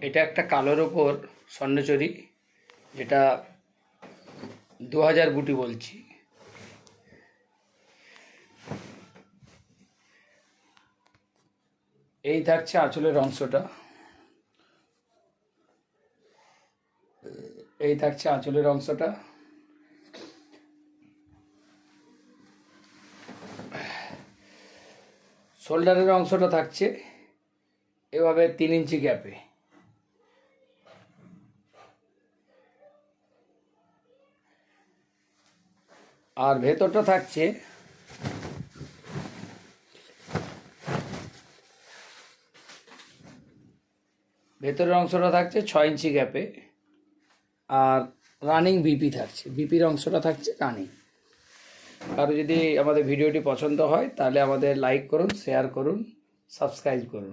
এটা একটা কালোর ওপর স্বর্ণচুরি, যেটা 2000 বুটি বলছি। এই থাকছে আঁচলের অংশটা, এই থাকছে আঁচলের অংশটা। শোল্ডারের অংশটা থাকছে এভাবে 3 ইঞ্চি গ্যাপে। আর ভেতরটা থাকছে ভেতরের অংশটা থাকছে 6 ইঞ্চি গ্যাপে। আর রানিং বিপি থাকছে, বিপির অংশটা থাকছে রানিং। কারো যদি আমাদের ভিডিওটি পছন্দ হয় তাহলে আমাদের লাইক করুন, শেয়ার করুন, সাবস্ক্রাইব করুন।